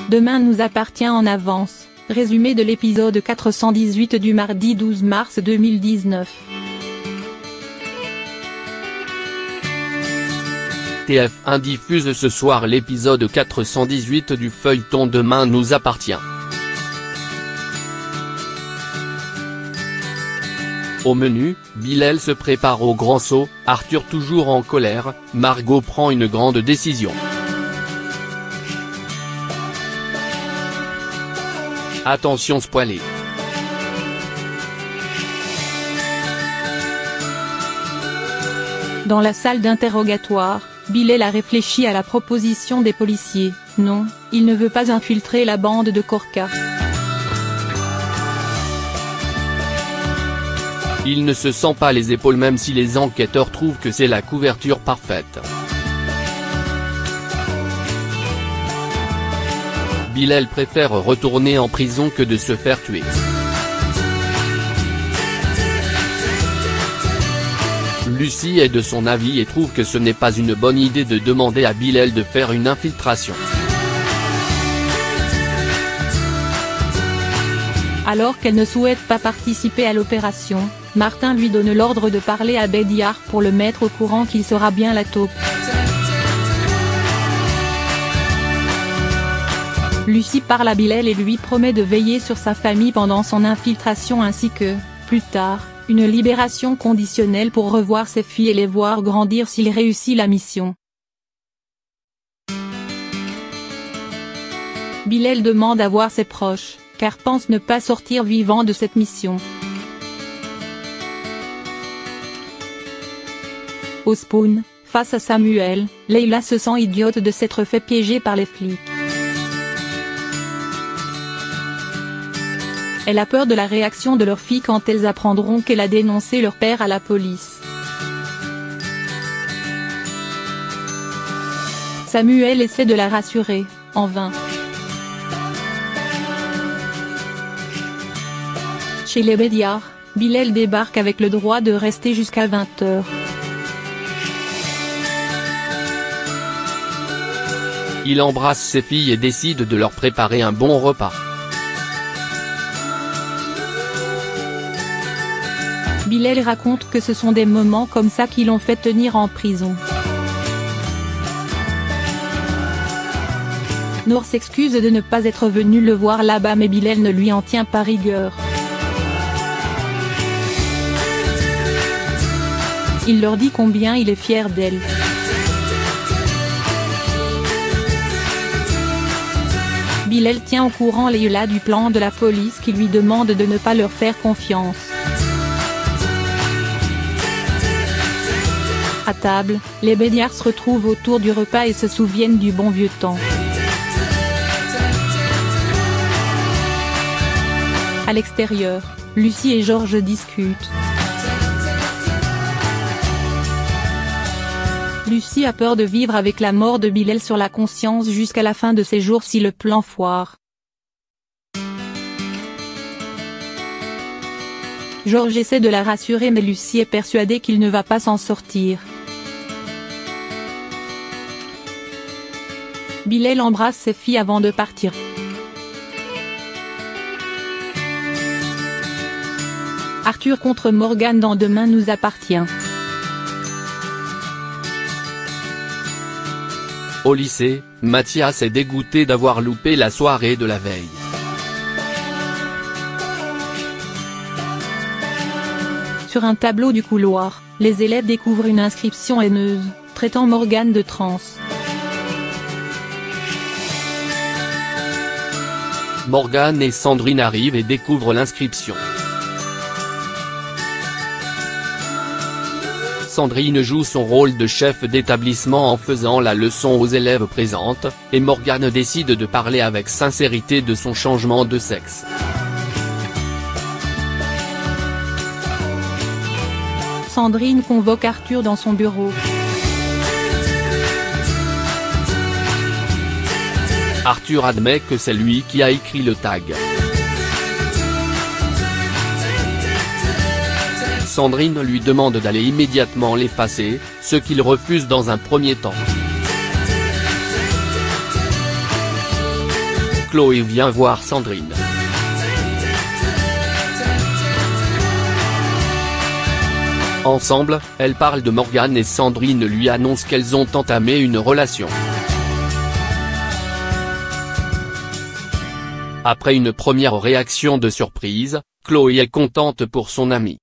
Demain nous appartient en avance. Résumé de l'épisode 418 du mardi 12 mars 2019. TF1 diffuse ce soir l'épisode 418 du feuilleton Demain nous appartient. Au menu, Bilal se prépare au grand saut, Arthur toujours en colère, Margot prend une grande décision. Attention spoilé. Dans la salle d'interrogatoire, Bilal a réfléchi à la proposition des policiers. Non, il ne veut pas infiltrer la bande de Korka. Il ne se sent pas les épaules même si les enquêteurs trouvent que c'est la couverture parfaite. Bilal préfère retourner en prison que de se faire tuer. Lucie est de son avis et trouve que ce n'est pas une bonne idée de demander à Bilal de faire une infiltration. Alors qu'elle ne souhaite pas participer à l'opération, Martin lui donne l'ordre de parler à Bédiar pour le mettre au courant qu'il sera bien la taupe. Lucie parle à Bilal et lui promet de veiller sur sa famille pendant son infiltration ainsi que, plus tard, une libération conditionnelle pour revoir ses filles et les voir grandir s'il réussit la mission. Bilal demande à voir ses proches, car pense ne pas sortir vivant de cette mission. Au spawn, face à Samuel, Leila se sent idiote de s'être fait piéger par les flics. Elle a peur de la réaction de leur fille quand elles apprendront qu'elle a dénoncé leur père à la police. Samuel essaie de la rassurer, en vain. Chez les Bédiar, Bilal débarque avec le droit de rester jusqu'à 20h. Il embrasse ses filles et décide de leur préparer un bon repas. Bilal raconte que ce sont des moments comme ça qui l'ont fait tenir en prison. Nour s'excuse de ne pas être venu le voir là-bas mais Bilal ne lui en tient pas rigueur. Il leur dit combien il est fier d'elle. Bilal tient au courant Leila du plan de la police qui lui demande de ne pas leur faire confiance. À table, les Bédiar se retrouvent autour du repas et se souviennent du bon vieux temps. À l'extérieur, Lucie et Georges discutent. Lucie a peur de vivre avec la mort de Bilal sur la conscience jusqu'à la fin de ses jours si le plan foire. Georges essaie de la rassurer mais Lucie est persuadée qu'il ne va pas s'en sortir. Bilal embrasse ses filles avant de partir. Arthur contre Morgane dans Demain nous appartient. Au lycée, Mathias est dégoûté d'avoir loupé la soirée de la veille. Sur un tableau du couloir, les élèves découvrent une inscription haineuse, traitant Morgane de trans. Morgane et Sandrine arrivent et découvrent l'inscription. Sandrine joue son rôle de chef d'établissement en faisant la leçon aux élèves présentes, et Morgane décide de parler avec sincérité de son changement de sexe. Sandrine convoque Arthur dans son bureau. Arthur admet que c'est lui qui a écrit le tag. Sandrine lui demande d'aller immédiatement l'effacer, ce qu'il refuse dans un premier temps. Chloé vient voir Sandrine. Ensemble, elles parlent de Morgane et Sandrine lui annonce qu'elles ont entamé une relation. Après une première réaction de surprise, Chloé est contente pour son amie.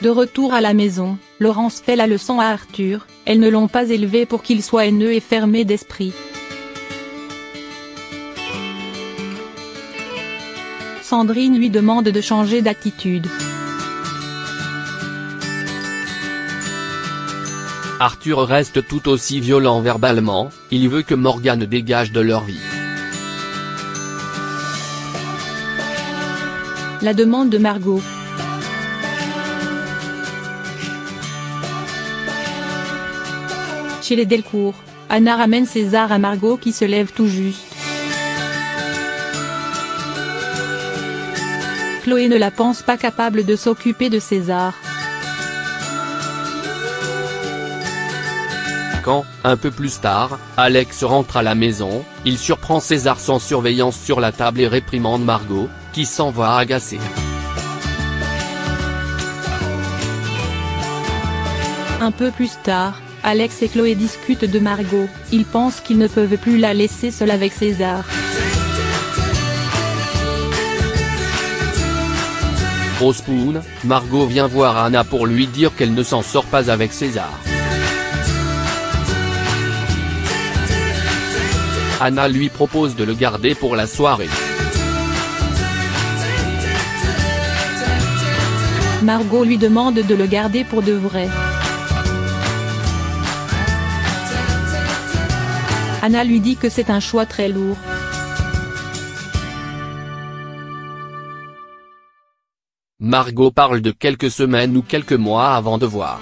De retour à la maison, Laurence fait la leçon à Arthur, elles ne l'ont pas élevé pour qu'il soit haineux et fermé d'esprit. Sandrine lui demande de changer d'attitude. Arthur reste tout aussi violent verbalement, il veut que Morgane dégage de leur vie. La demande de Margot. Chez les Delcourt, Anna ramène César à Margot qui se lève tout juste. Chloé ne la pense pas capable de s'occuper de César. Quand, un peu plus tard, Alex rentre à la maison, il surprend César sans surveillance sur la table et réprimande Margot, qui s'en va agacée. Un peu plus tard, Alex et Chloé discutent de Margot, ils pensent qu'ils ne peuvent plus la laisser seule avec César. Au Spoon, Margot vient voir Anna pour lui dire qu'elle ne s'en sort pas avec César. Anna lui propose de le garder pour la soirée. Margot lui demande de le garder pour de vrai. Anna lui dit que c'est un choix très lourd. Margot parle de quelques semaines ou quelques mois avant de voir.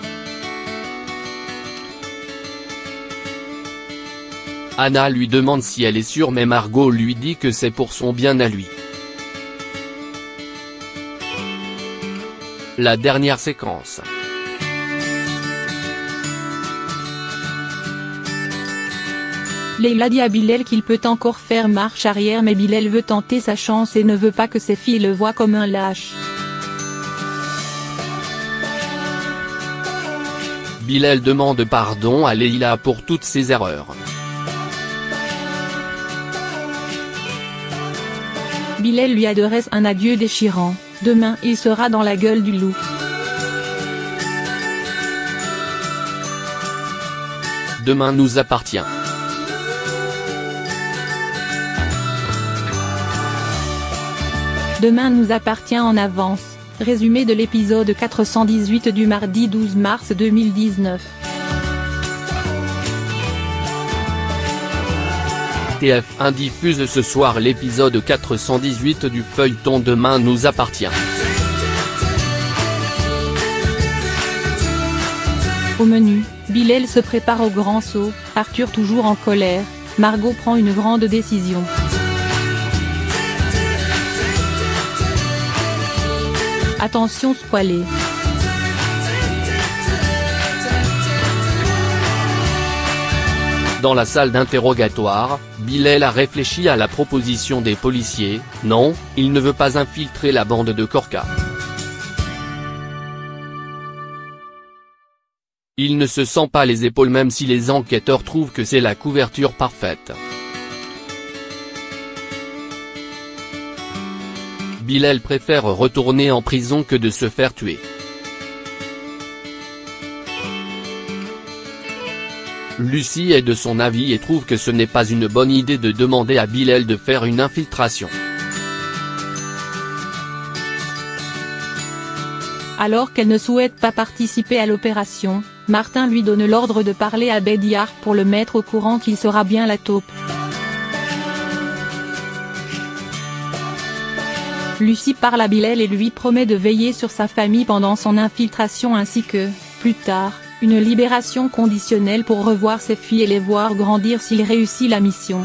Anna lui demande si elle est sûre mais Margot lui dit que c'est pour son bien à lui. La dernière séquence. Leila dit à Bilal qu'il peut encore faire marche arrière mais Bilal veut tenter sa chance et ne veut pas que ses filles le voient comme un lâche. Bilal demande pardon à Leila pour toutes ses erreurs. Bilal lui adresse un adieu déchirant, demain il sera dans la gueule du loup. Demain nous appartient. Demain nous appartient en avance. Résumé de l'épisode 418 du mardi 12 mars 2019. TF1 diffuse ce soir l'épisode 418 du feuilleton Demain nous appartient. Au menu, Bilal se prépare au grand saut, Arthur toujours en colère, Margot prend une grande décision. Attention spoilé. Dans la salle d'interrogatoire, Bilal a réfléchi à la proposition des policiers, non, il ne veut pas infiltrer la bande de Korka. Il ne se sent pas les épaules même si les enquêteurs trouvent que c'est la couverture parfaite. Bilal préfère retourner en prison que de se faire tuer. Lucie est de son avis et trouve que ce n'est pas une bonne idée de demander à Bilal de faire une infiltration. Alors qu'elle ne souhaite pas participer à l'opération, Martin lui donne l'ordre de parler à Bédiard pour le mettre au courant qu'il sera bien la taupe. Lucie parle à Bilal et lui promet de veiller sur sa famille pendant son infiltration ainsi que, plus tard, une libération conditionnelle pour revoir ses filles et les voir grandir s'il réussit la mission.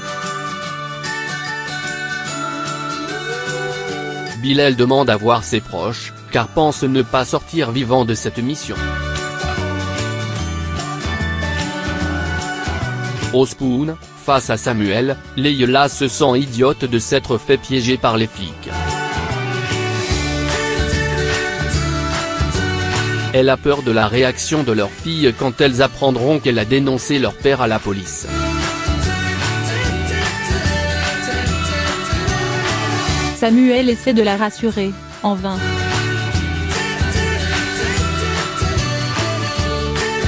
Bilal demande à voir ses proches, car pense ne pas sortir vivant de cette mission. Au Spoon, face à Samuel, Leila se sent idiote de s'être fait piéger par les flics. Elle a peur de la réaction de leur fille quand elles apprendront qu'elle a dénoncé leur père à la police. Samuel essaie de la rassurer, en vain.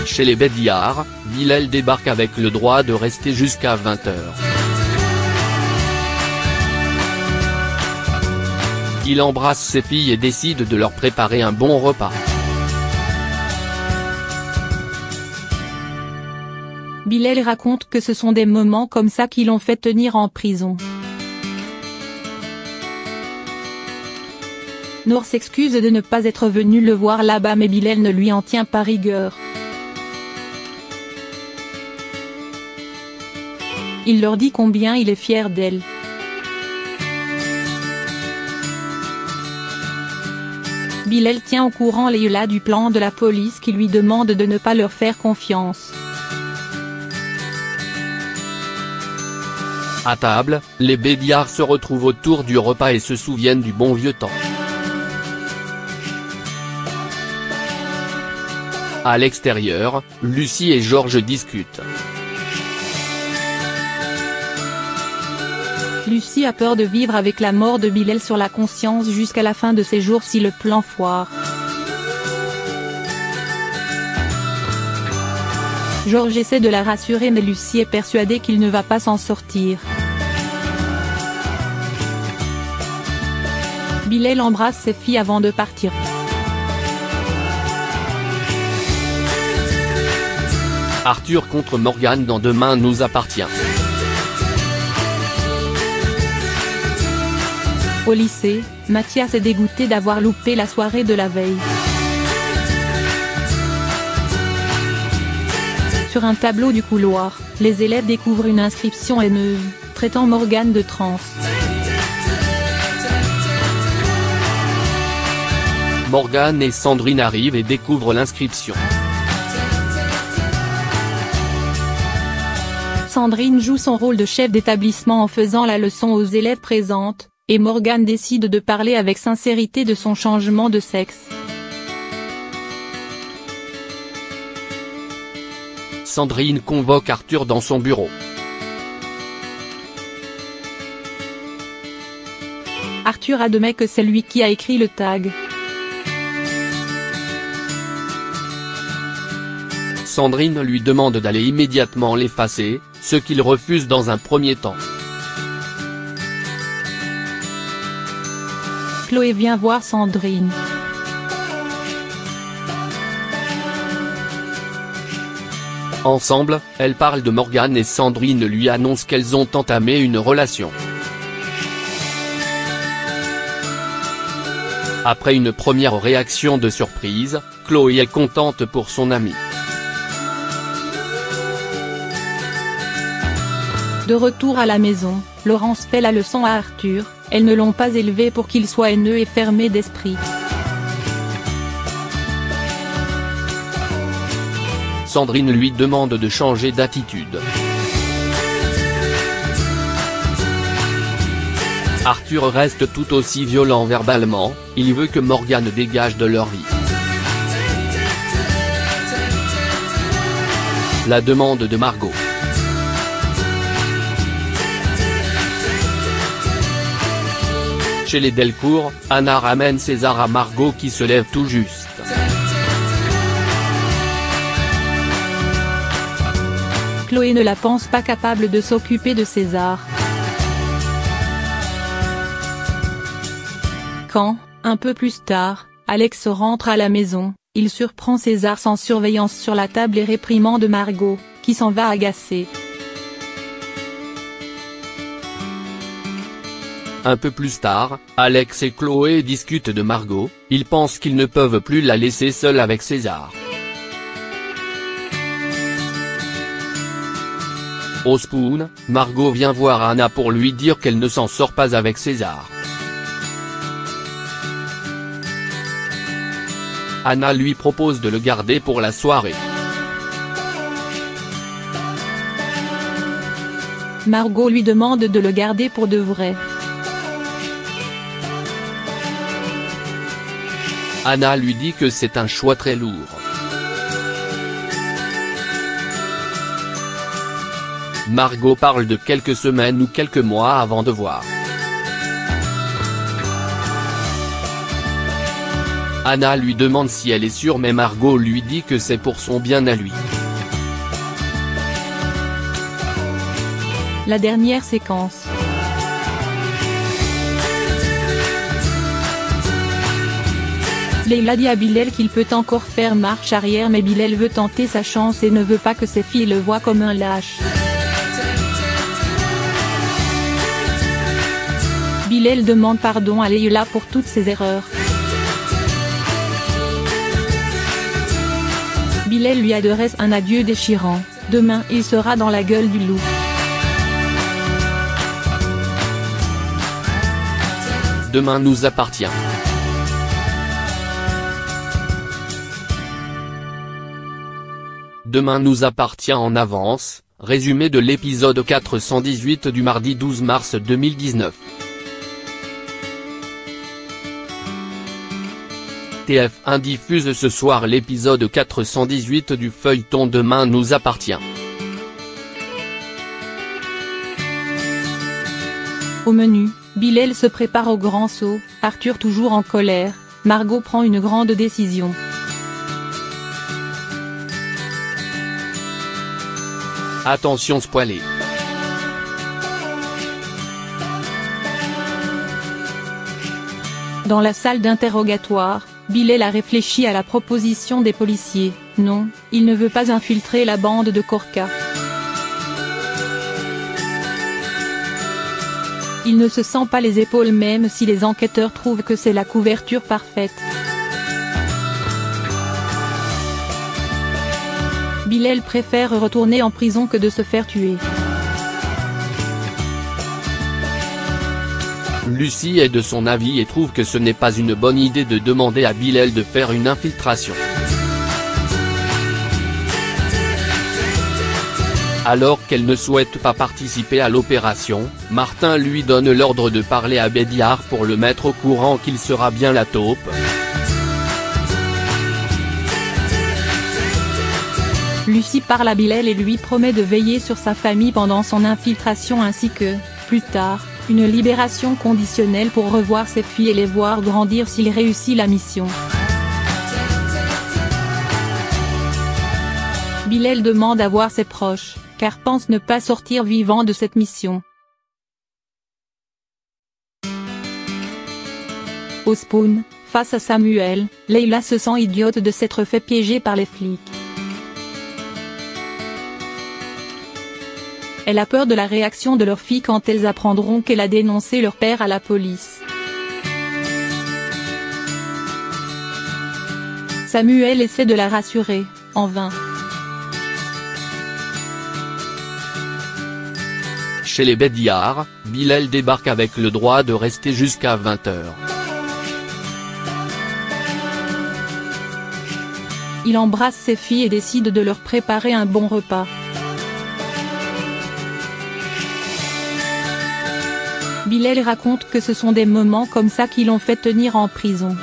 Chez les Bédiard, Bilal débarque avec le droit de rester jusqu'à 20h. Il embrasse ses filles et décide de leur préparer un bon repas. Bilal raconte que ce sont des moments comme ça qui l'ont fait tenir en prison. Nour s'excuse de ne pas être venu le voir là-bas mais Bilal ne lui en tient pas rigueur. Il leur dit combien il est fier d'elle. Bilal tient au courant Leila du plan de la police qui lui demande de ne pas leur faire confiance. À table, les Bédiard se retrouvent autour du repas et se souviennent du bon vieux temps. À l'extérieur, Lucie et Georges discutent. Lucie a peur de vivre avec la mort de Bilal sur la conscience jusqu'à la fin de ses jours si le plan foire. Georges essaie de la rassurer mais Lucie est persuadée qu'il ne va pas s'en sortir. Bilal embrasse ses filles avant de partir. Arthur contre Morgane dans Demain nous appartient. Au lycée, Mathias est dégoûté d'avoir loupé la soirée de la veille. Sur un tableau du couloir, les élèves découvrent une inscription haineuse, traitant Morgane de trans. Morgane et Sandrine arrivent et découvrent l'inscription. Sandrine joue son rôle de chef d'établissement en faisant la leçon aux élèves présentes, et Morgane décide de parler avec sincérité de son changement de sexe. Sandrine convoque Arthur dans son bureau. Arthur admet que c'est lui qui a écrit le tag. Sandrine lui demande d'aller immédiatement l'effacer, ce qu'il refuse dans un premier temps. Chloé vient voir Sandrine. Ensemble, elles parlent de Morgane et Sandrine lui annonce qu'elles ont entamé une relation. Après une première réaction de surprise, Chloé est contente pour son amie. De retour à la maison, Laurence fait la leçon à Arthur, elles ne l'ont pas élevé pour qu'il soit haineux et fermé d'esprit. Sandrine lui demande de changer d'attitude. Arthur reste tout aussi violent verbalement, il veut que Morgane dégage de leur vie. La demande de Margot. Chez les Delcourt, Anna ramène César à Margot qui se lève tout juste. Chloé ne la pense pas capable de s'occuper de César. Quand, un peu plus tard, Alex rentre à la maison, il surprend César sans surveillance sur la table et réprimande Margot, qui s'en va agacée. Un peu plus tard, Alex et Chloé discutent de Margot, ils pensent qu'ils ne peuvent plus la laisser seule avec César. Au Spoon, Margot vient voir Anna pour lui dire qu'elle ne s'en sort pas avec César. Anna lui propose de le garder pour la soirée. Margot lui demande de le garder pour de vrai. Anna lui dit que c'est un choix très lourd. Margot parle de quelques semaines ou quelques mois avant de voir. Anna lui demande si elle est sûre, mais Margot lui dit que c'est pour son bien à lui. La dernière séquence. Leila dit à Bilal qu'il peut encore faire marche arrière, mais Bilal veut tenter sa chance et ne veut pas que ses filles le voient comme un lâche. Bilal demande pardon à Leila pour toutes ses erreurs. Bilal lui adresse un adieu déchirant. Demain il sera dans la gueule du loup. Demain nous appartient. Demain nous appartient en avance, résumé de l'épisode 418 du mardi 12 mars 2019. TF1 diffuse ce soir l'épisode 418 du feuilleton Demain nous appartient. Au menu, Bilal se prépare au grand saut, Arthur toujours en colère, Margot prend une grande décision. Attention spoilé. Dans la salle d'interrogatoire, Bilal a réfléchi à la proposition des policiers. Non, il ne veut pas infiltrer la bande de Korka. Il ne se sent pas les épaules même si les enquêteurs trouvent que c'est la couverture parfaite. Bilal préfère retourner en prison que de se faire tuer. Lucie est de son avis et trouve que ce n'est pas une bonne idée de demander à Bilal de faire une infiltration. Alors qu'elle ne souhaite pas participer à l'opération, Martin lui donne l'ordre de parler à Bédiar pour le mettre au courant qu'il sera bien la taupe. Lucie parle à Bilal et lui promet de veiller sur sa famille pendant son infiltration ainsi que, plus tard, une libération conditionnelle pour revoir ses filles et les voir grandir s'il réussit la mission. Bilal demande à voir ses proches, car pense ne pas sortir vivant de cette mission. Au spawn, face à Samuel, Leila se sent idiote de s'être fait piéger par les flics. Elle a peur de la réaction de leurs filles quand elles apprendront qu'elle a dénoncé leur père à la police. Samuel essaie de la rassurer, en vain. Chez les Bédiar, Bilal débarque avec le droit de rester jusqu'à 20 h. Il embrasse ses filles et décide de leur préparer un bon repas. Bilal raconte que ce sont des moments comme ça qui l'ont fait tenir en prison.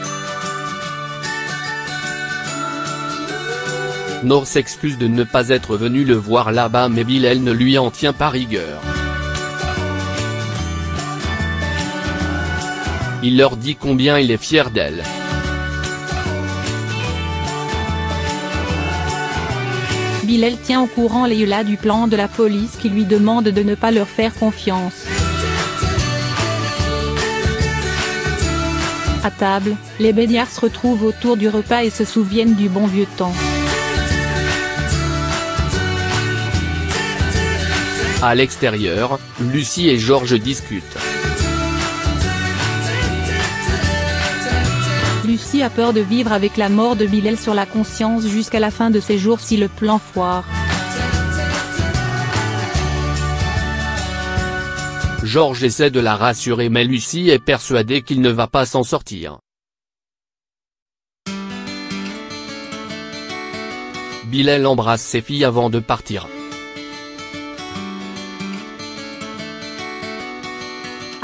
Nour s'excuse de ne pas être venu le voir là-bas, mais Bilal ne lui en tient pas rigueur. Il leur dit combien il est fier d'elle. Bilal tient au courant Leila du plan de la police qui lui demande de ne pas leur faire confiance. À table, les Bédiar se retrouvent autour du repas et se souviennent du bon vieux temps. À l'extérieur, Lucie et Georges discutent. Lucie a peur de vivre avec la mort de Bilal sur la conscience jusqu'à la fin de ses jours si le plan foire. Georges essaie de la rassurer mais Lucie est persuadée qu'il ne va pas s'en sortir. Bilal embrasse ses filles avant de partir.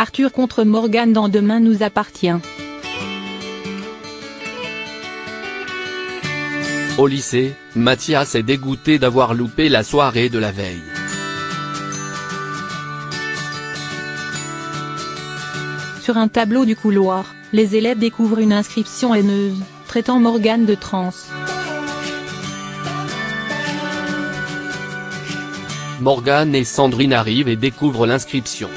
Arthur contre Morgane dans Demain nous appartient. Au lycée, Mathias est dégoûté d'avoir loupé la soirée de la veille. Sur un tableau du couloir, les élèves découvrent une inscription haineuse, traitant Morgane de trans. Morgane et Sandrine arrivent et découvrent l'inscription.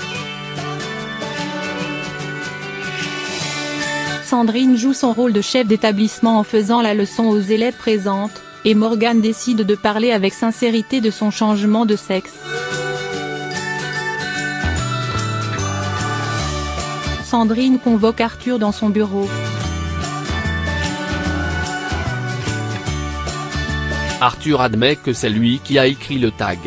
Sandrine joue son rôle de chef d'établissement en faisant la leçon aux élèves présentes, et Morgane décide de parler avec sincérité de son changement de sexe. Sandrine convoque Arthur dans son bureau. Arthur admet que c'est lui qui a écrit le tag.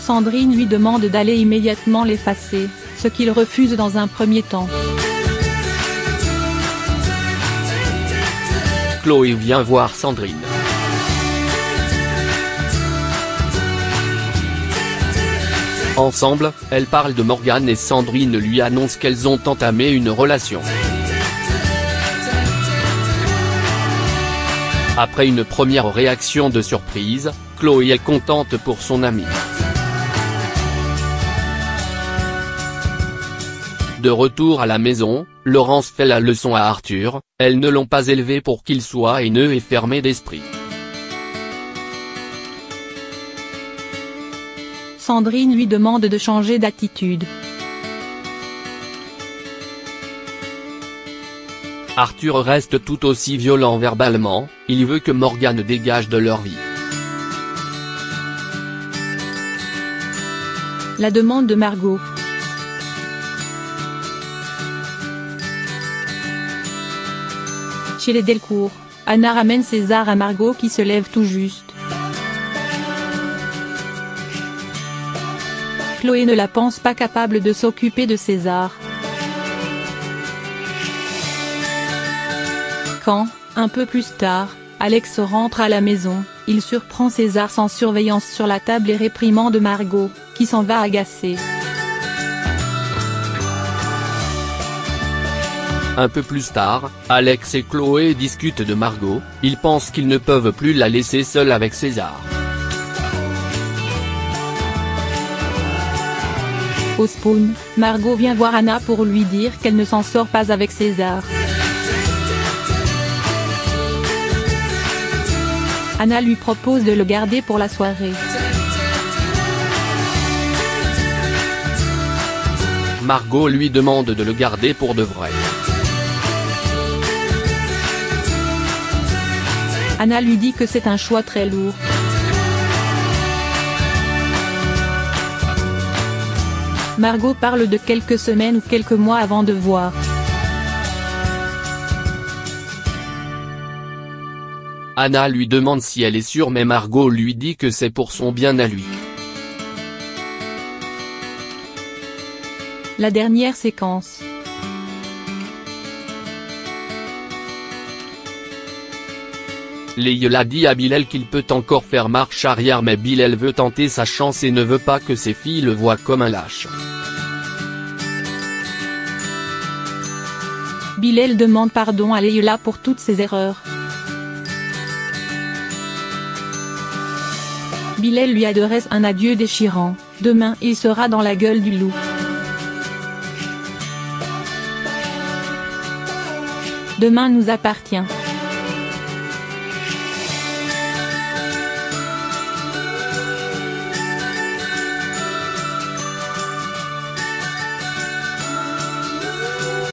Sandrine lui demande d'aller immédiatement l'effacer, ce qu'il refuse dans un premier temps. Chloé vient voir Sandrine. Ensemble, elles parlent de Morgane et Sandrine lui annonce qu'elles ont entamé une relation. Après une première réaction de surprise, Chloé est contente pour son amie. De retour à la maison, Laurence fait la leçon à Arthur, elles ne l'ont pas élevé pour qu'il soit haineux et fermé d'esprit. Sandrine lui demande de changer d'attitude. Arthur reste tout aussi violent verbalement, il veut que Morgane dégage de leur vie. La demande de Margot. Chez les Delcourt, Anna ramène César à Margot qui se lève tout juste. Chloé ne la pense pas capable de s'occuper de César. Quand, un peu plus tard, Alex rentre à la maison, il surprend César sans surveillance sur la table et réprimande Margot, qui s'en va agacée. Un peu plus tard, Alex et Chloé discutent de Margot, ils pensent qu'ils ne peuvent plus la laisser seule avec César. Au spawn, Margot vient voir Anna pour lui dire qu'elle ne s'en sort pas avec César. Anna lui propose de le garder pour la soirée. Margot lui demande de le garder pour de vrai. Anna lui dit que c'est un choix très lourd. Margot parle de quelques semaines ou quelques mois avant de voir. Anna lui demande si elle est sûre mais Margot lui dit que c'est pour son bien à lui. La dernière séquence. Leïla dit à Bilal qu'il peut encore faire marche arrière mais Bilal veut tenter sa chance et ne veut pas que ses filles le voient comme un lâche. Bilal demande pardon à Leïla pour toutes ses erreurs. Bilal lui adresse un adieu déchirant, demain il sera dans la gueule du loup. Demain nous appartient.